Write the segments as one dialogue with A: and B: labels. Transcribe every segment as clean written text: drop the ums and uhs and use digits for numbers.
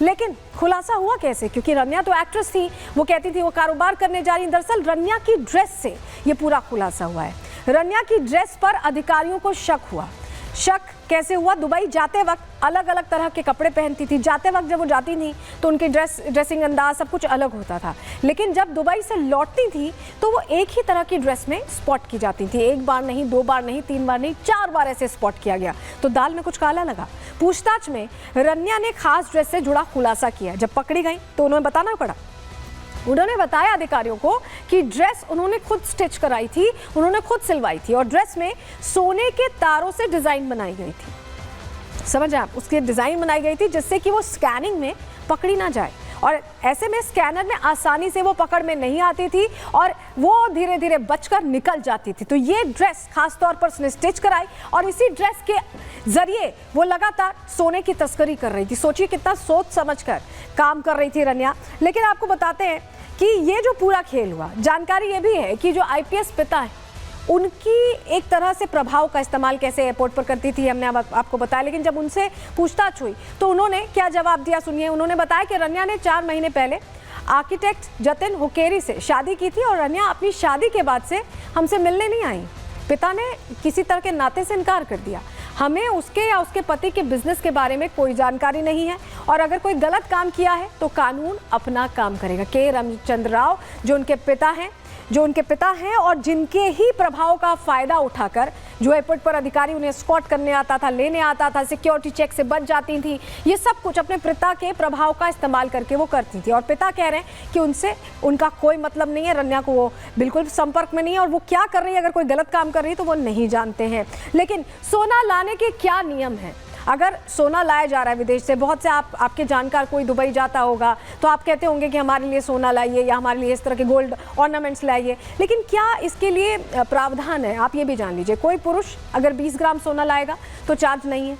A: लेकिन खुलासा हुआ कैसे? क्योंकि रन्या तो एक्ट्रेस थी, वो कहती थी वो कारोबार करने जा रही। दरअसल रन्या की ड्रेस से ये पूरा खुलासा हुआ है। रन्या की ड्रेस पर अधिकारियों को शक हुआ। शक कैसे हुआ? दुबई जाते वक्त अलग अलग तरह के कपड़े पहनती थी। जाते वक्त जब वो जाती थी तो उनकी ड्रेसिंग अंदाज सब कुछ अलग होता था, लेकिन जब दुबई से लौटती थी तो वो एक ही तरह की ड्रेस में स्पॉट की जाती थी। एक बार नहीं, 2 बार नहीं, 3 बार नहीं, 4 बार ऐसे स्पॉट किया गया। तो दाल में कुछ काला लगा। पूछताछ में रन्या ने खास ड्रेस से जुड़ा खुलासा किया। जब पकड़ी गई तो उन्होंने बताना पड़ा। उन्होंने बताया अधिकारियों को कि ड्रेस उन्होंने खुद स्टिच कराई थी, उन्होंने खुद सिलवाई थी और ड्रेस में सोने के तारों से डिजाइन बनाई गई थी। समझ आप, उसकी डिजाइन बनाई गई थी जिससे कि वो स्कैनिंग में पकड़ी ना जाए, और ऐसे में स्कैनर में आसानी से वो पकड़ में नहीं आती थी और वो धीरे धीरे बचकर निकल जाती थी। तो ये ड्रेस खास तौर पर उसने स्टिच कराई और इसी ड्रेस के जरिए वो लगातार सोने की तस्करी कर रही थी। सोचिए कितना सोच समझकर काम कर रही थी रन्या। लेकिन आपको बताते हैं कि ये जो पूरा खेल हुआ, जानकारी ये भी है कि जो आईपीएस पिता है उनकी एक तरह से प्रभाव का इस्तेमाल कैसे एयरपोर्ट पर करती थी, हमने आपको बताया। लेकिन जब उनसे पूछताछ हुई तो उन्होंने क्या जवाब दिया, सुनिए। उन्होंने बताया कि रन्या ने 4 महीने पहले आर्किटेक्ट जतिन हुकेरी से शादी की थी और रन्या अपनी शादी के बाद से हमसे मिलने नहीं आई। पिता ने किसी तरह के नाते से इनकार कर दिया। हमें उसके या उसके पति के बिजनेस के बारे में कोई जानकारी नहीं है और अगर कोई गलत काम किया है तो कानून अपना काम करेगा। के रामचंद्र राव जो उनके पिता हैं और जिनके ही प्रभाव का फ़ायदा उठाकर जो एयरपोर्ट पर अधिकारी उन्हें स्कॉट करने आता था, लेने आता था, सिक्योरिटी चेक से बच जाती थी, ये सब कुछ अपने पिता के प्रभाव का इस्तेमाल करके वो करती थी। और पिता कह रहे हैं कि उनसे उनका कोई मतलब नहीं है, रन्या को वो बिल्कुल संपर्क में नहीं है और वो क्या कर रही है, अगर कोई गलत काम कर रही है तो वो नहीं जानते हैं। लेकिन सोना लाने के क्या नियम हैं? अगर सोना लाया जा रहा है विदेश से, बहुत से आपके जानकार कोई दुबई जाता होगा तो आप कहते होंगे कि हमारे लिए सोना लाइए या हमारे लिए इस तरह के गोल्ड ऑर्नामेंट्स लाइए, लेकिन क्या इसके लिए प्रावधान है? आप ये भी जान लीजिए, कोई पुरुष अगर 20 ग्राम सोना लाएगा तो चार्ज नहीं है।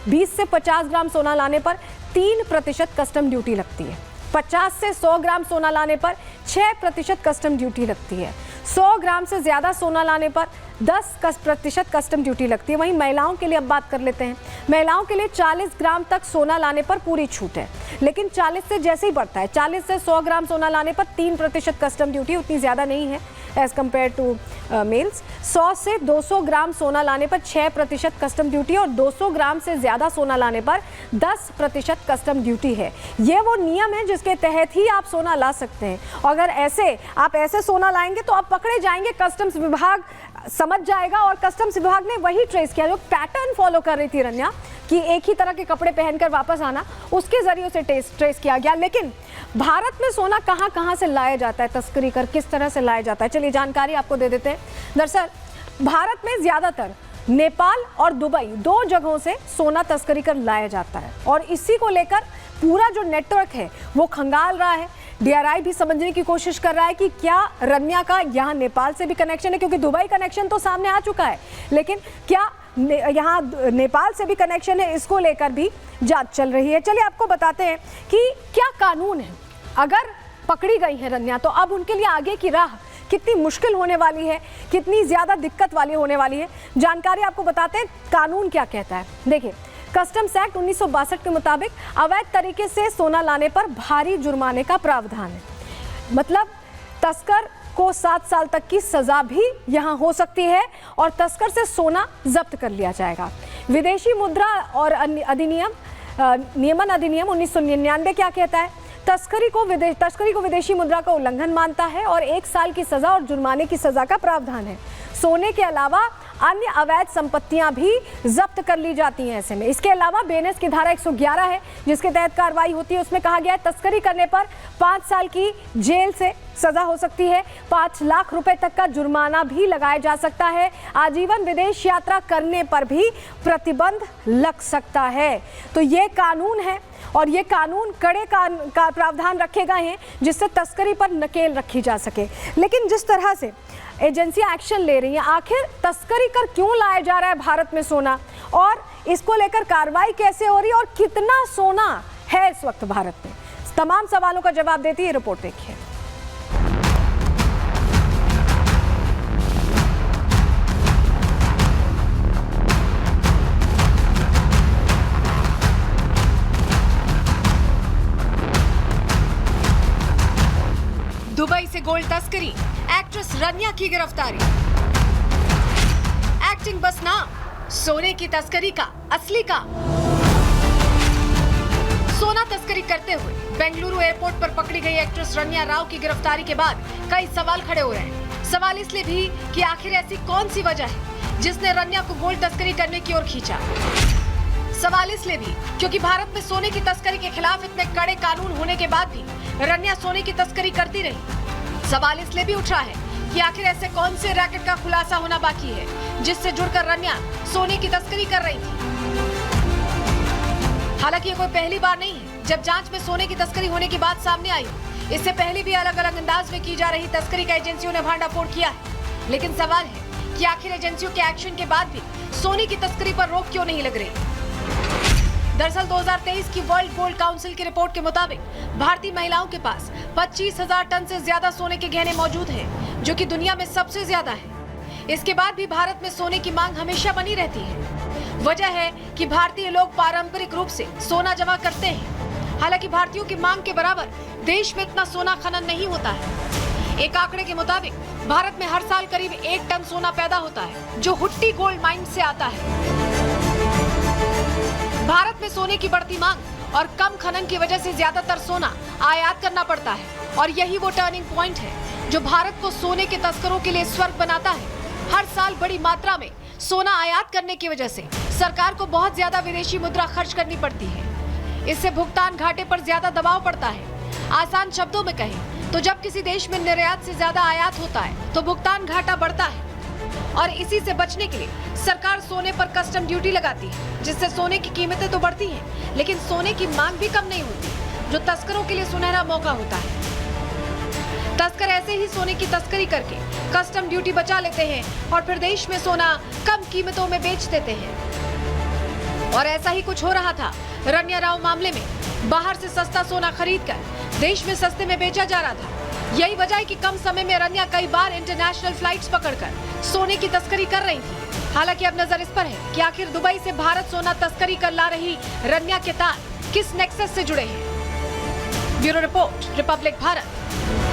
A: 20 से 50 ग्राम सोना लाने पर 3% कस्टम ड्यूटी लगती है। 50 से 100 ग्राम सोना लाने पर 6% कस्टम ड्यूटी लगती है। 100 ग्राम से ज़्यादा सोना लाने पर 10% कस्टम ड्यूटी लगती है। वहीं महिलाओं के लिए अब बात कर लेते हैं। महिलाओं के लिए 40 ग्राम तक सोना लाने पर पूरी छूट है, लेकिन 40 से जैसे ही बढ़ता है, 40 से 100 ग्राम सोना लाने पर 3% कस्टम ड्यूटी, उतनी ज़्यादा नहीं है एज़ कम्पेयर टू मेल्स। 100 से 200 ग्राम सोना लाने पर 6% कस्टम ड्यूटी और 200 ग्राम से ज़्यादा सोना लाने पर 10% कस्टम ड्यूटी है। ये वो नियम है जिसके तहत ही आप सोना ला सकते हैं। अगर आप ऐसे सोना लाएंगे तो आप पकड़े जाएंगे, कस्टम्स विभाग समझ जाएगा और कस्टम्स विभाग ने वही ट्रेस किया जो पैटर्न फॉलो कर रही थी रन्या कि एक ही तरह के कपड़े पहनकर वापस आना, उसके जरिए उसे ट्रेस किया गया। लेकिन भारत में सोना कहां कहां से लाया जाता है, तस्करी कर किस तरह से लाया जाता है, चलिए जानकारी आपको दे देते हैं। दरअसल भारत में ज़्यादातर नेपाल और दुबई 2 जगहों से सोना तस्करी कर लाया जाता है और इसी को लेकर पूरा जो नेटवर्क है वो खंगाल रहा है। डीआरआई भी समझने की कोशिश कर रहा है कि क्या रन्या का यहाँ नेपाल से भी कनेक्शन है, क्योंकि दुबई कनेक्शन तो सामने आ चुका है, लेकिन क्या यहाँ नेपाल से भी कनेक्शन है, इसको लेकर भी जांच चल रही है। चलिए आपको बताते हैं कि क्या कानून है। अगर पकड़ी गई है रन्या तो अब उनके लिए आगे की राह कितनी मुश्किल होने वाली है, कितनी ज़्यादा दिक्कत वाली होने वाली है, जानकारी आपको बताते हैं कानून क्या कहता है। देखिए, कस्टम्स एक्ट 1962 के मुताबिक अवैध तरीके से सोना लाने पर भारी जुर्माने का प्रावधान है। मतलब तस्कर को 7 साल तक की सजा भी यहाँ हो सकती है और तस्कर से सोना जब्त कर लिया जाएगा। विदेशी मुद्रा और नियमन अधिनियम 1999 क्या कहता है? तस्करी को विदेशी मुद्रा का उल्लंघन मानता है और 1 साल की सजा और जुर्माने की सजा का प्रावधान है। सोने के अलावा अन्य अवैध संपत्तियां भी जब्त कर ली जाती हैं ऐसे में। इसके अलावा बीएनएस की धारा 111 है जिसके तहत कार्रवाई होती है। उसमें कहा गया है तस्करी करने पर 5 साल की जेल से सजा हो सकती है, 5 लाख रुपए तक का जुर्माना भी लगाया जा सकता है, आजीवन विदेश यात्रा करने पर भी प्रतिबंध लग सकता है। तो ये कानून है और ये कानून कड़े का प्रावधान रखे गए हैं जिससे तस्करी पर नकेल रखी जा सके। लेकिन जिस तरह से एजेंसियां एक्शन ले रही हैं, आखिर तस्करी कर क्यों लाया जा रहा है भारत में सोना और इसको लेकर कार्रवाई कैसे हो रही है और कितना सोना है इस वक्त भारत में, तमाम सवालों का जवाब देती है रिपोर्ट देखिए।
B: दुबई से गोल्ड तस्करी, एक्ट्रेस रन्या की गिरफ्तारी। एक्टिंग बस नाम, सोने की तस्करी का असली काम। सोना तस्करी करते हुए बेंगलुरु एयरपोर्ट पर पकड़ी गई एक्ट्रेस रन्या राव की गिरफ्तारी के बाद कई सवाल खड़े हो रहे हैं। सवाल इसलिए भी कि आखिर ऐसी कौन सी वजह है जिसने रन्या को गोल्ड तस्करी करने की ओर खींचा। सवाल इसलिए भी क्योंकि भारत में सोने की तस्करी के खिलाफ इतने कड़े कानून होने के बाद भी रन्या सोने की तस्करी करती रही। सवाल इसलिए भी उठ रहा है कि आखिर ऐसे कौन से रैकेट का खुलासा होना बाकी है जिससे जुड़कर रन्या सोने की तस्करी कर रही थी। हालांकि ये कोई पहली बार नहीं है जब जांच में सोने की तस्करी होने की बात सामने आई। इससे पहले भी अलग अलग अंदाज में की जा रही तस्करी का एजेंसियों ने भांडाफोड़ किया है। लेकिन सवाल है कि आखिर एजेंसियों के एक्शन के बाद भी सोने की तस्करी पर रोक क्यों नहीं लग रही। दरअसल 2023 की वर्ल्ड गोल्ड काउंसिल की रिपोर्ट के मुताबिक भारतीय महिलाओं के पास 25,000 टन से ज्यादा सोने के गहने मौजूद हैं, जो कि दुनिया में सबसे ज्यादा है। इसके बाद भी भारत में सोने की मांग हमेशा बनी रहती है। वजह है कि भारतीय लोग पारंपरिक रूप से सोना जमा करते हैं। हालांकि भारतीयों की मांग के बराबर देश में इतना सोना खनन नहीं होता है। एक आंकड़े के मुताबिक भारत में हर साल करीब 1 टन सोना पैदा होता है, जो हुट्टी गोल्ड माइन से आता है। भारत में सोने की बढ़ती मांग और कम खनन की वजह से ज्यादातर सोना आयात करना पड़ता है और यही वो टर्निंग पॉइंट है जो भारत को सोने के तस्करों के लिए स्वर्ग बनाता है। हर साल बड़ी मात्रा में सोना आयात करने की वजह से सरकार को बहुत ज्यादा विदेशी मुद्रा खर्च करनी पड़ती है। इससे भुगतान घाटे पर ज्यादा दबाव पड़ता है। आसान शब्दों में कहें तो जब किसी देश में निर्यात से ज्यादा आयात होता है तो भुगतान घाटा बढ़ता है और इसी से बचने के लिए सरकार सोने पर कस्टम ड्यूटी लगाती है, जिससे सोने की कीमतें तो बढ़ती हैं, लेकिन सोने की मांग भी कम नहीं होती, जो तस्करों के लिए सुनहरा मौका होता है। तस्कर ऐसे ही सोने की तस्करी करके कस्टम ड्यूटी बचा लेते हैं और फिर देश में सोना कम कीमतों में बेच देते हैं। और ऐसा ही कुछ हो रहा था रन्या राव मामले में। बाहर से सस्ता सोना खरीदकर देश में सस्ते में बेचा जा रहा था। यही वजह है कि कम समय में रन्या कई बार इंटरनेशनल फ्लाइट्स पकड़कर सोने की तस्करी कर रही थी। हालांकि अब नजर इस पर है कि आखिर दुबई से भारत सोना तस्करी कर ला रही रन्या के तार किस नेक्सस से जुड़े हैं। Bureau report, Republic Bharat.